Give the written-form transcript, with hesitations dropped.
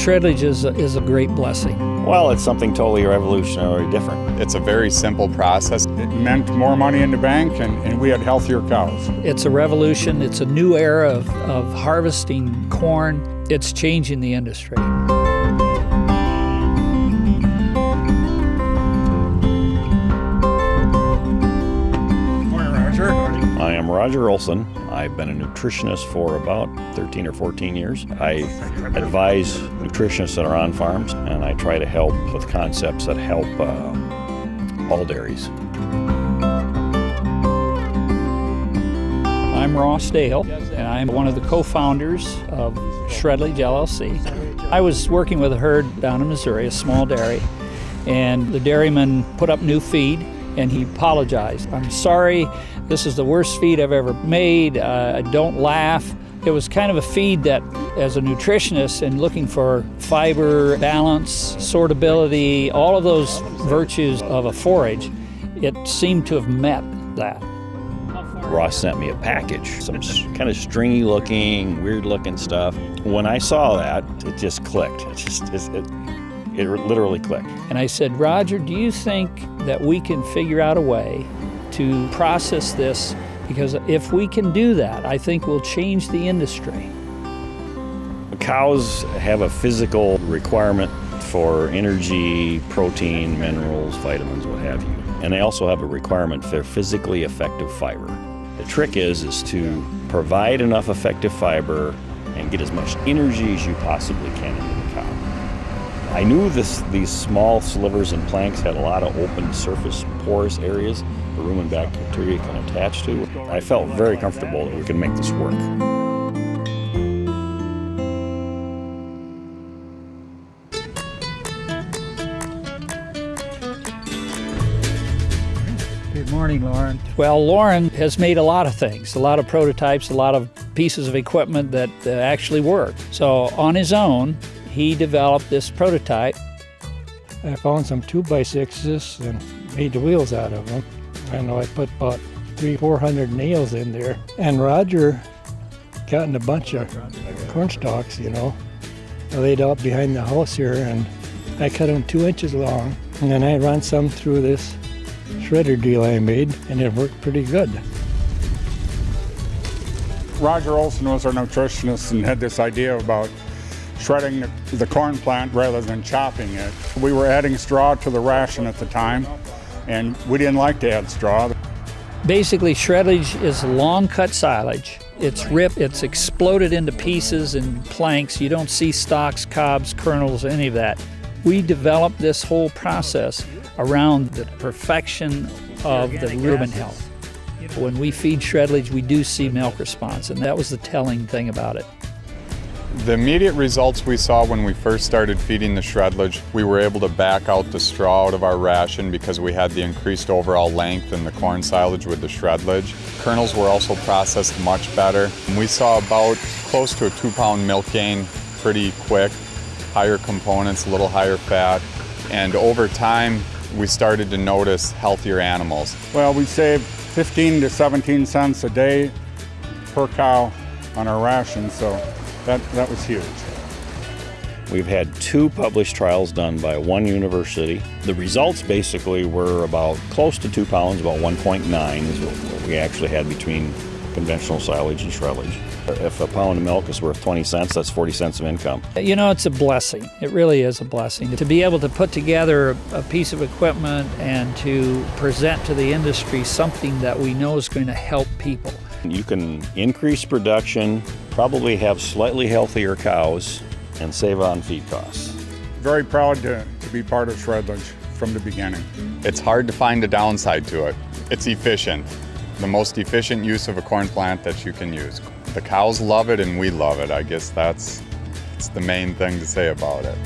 Shredlage is a great blessing. Well, it's something totally revolutionary different. It's a very simple process. It meant more money in the bank, and we had healthier cows. It's a revolution. It's a new era of harvesting corn. It's changing the industry. Morning, Roger. I am Roger Olson. I've been a nutritionist for about 13 or 14 years. I advise nutritionists that are on farms, and I try to help with concepts that help all dairies. I'm Ross Dale, and I'm one of the co-founders of SHREDLAGE LLC. I was working with a herd down in Missouri, a small dairy, and the dairyman put up new feed, and he apologized. "I'm sorry, this is the worst feed I've ever made. Don't laugh." It was kind of a feed that, as a nutritionist and looking for fiber, balance, sortability, all of those virtues of a forage, it seemed to have met that. Ross sent me a package, some kind of stringy looking, weird looking stuff. When I saw that, it just clicked. It literally clicked. And I said, "Roger, do you think that we can figure out a way to process this? Because if we can do that, I think we'll change the industry." Cows have a physical requirement for energy, protein, minerals, vitamins, what have you. And they also have a requirement for physically effective fiber. The trick is to provide enough effective fiber and get as much energy as you possibly can into the cow. I knew these small slivers and planks had a lot of open surface porous areas the rumen bacteria can attach to. I felt very comfortable that we could make this work. Good morning, Lauren. Well, Lauren has made a lot of things, a lot of prototypes, a lot of pieces of equipment that actually work. So on his own, he developed this prototype. I found some 2x6s and made the wheels out of them. I know I put about 300-400 nails in there. And Roger gotten a bunch of corn stalks, I laid out behind the house here, and I cut them 2 inches long. And then I run some through this shredder deal I made, and it worked pretty good. Roger Olson was our nutritionist and had this idea about shredding the corn plant rather than chopping it. We were adding straw to the ration at the time, and we didn't like to add straw. Basically, shredlage is long cut silage. It's ripped, it's exploded into pieces and planks. You don't see stalks, cobs, kernels, any of that. We developed this whole process around the perfection of the rumen health. When we feed shredlage, we do see milk response, and that was the telling thing about it. The immediate results we saw when we first started feeding the shredlage, we were able to back out the straw out of our ration because we had the increased overall length in the corn silage with the shredlage. Kernels were also processed much better. And we saw about close to a 2-pound milk gain pretty quick, higher components, a little higher fat, and over time we started to notice healthier animals. Well, we saved 15 to 17 cents a day per cow on our ration, so that was huge. We've had 2 published trials done by one university. The results basically were about close to 2 pounds, about 1.9 is what we actually had between conventional silage and shredlage. If a pound of milk is worth 20 cents, that's 40 cents of income. It's a blessing. It really is a blessing to be able to put together a piece of equipment and to present to the industry something that we know is going to help people. You can increase production, probably have slightly healthier cows, and save on feed costs. Very proud to be part of shredlage from the beginning. It's hard to find a downside to it. It's efficient. The most efficient use of a corn plant that you can use. The cows love it and we love it. I guess that's the main thing to say about it.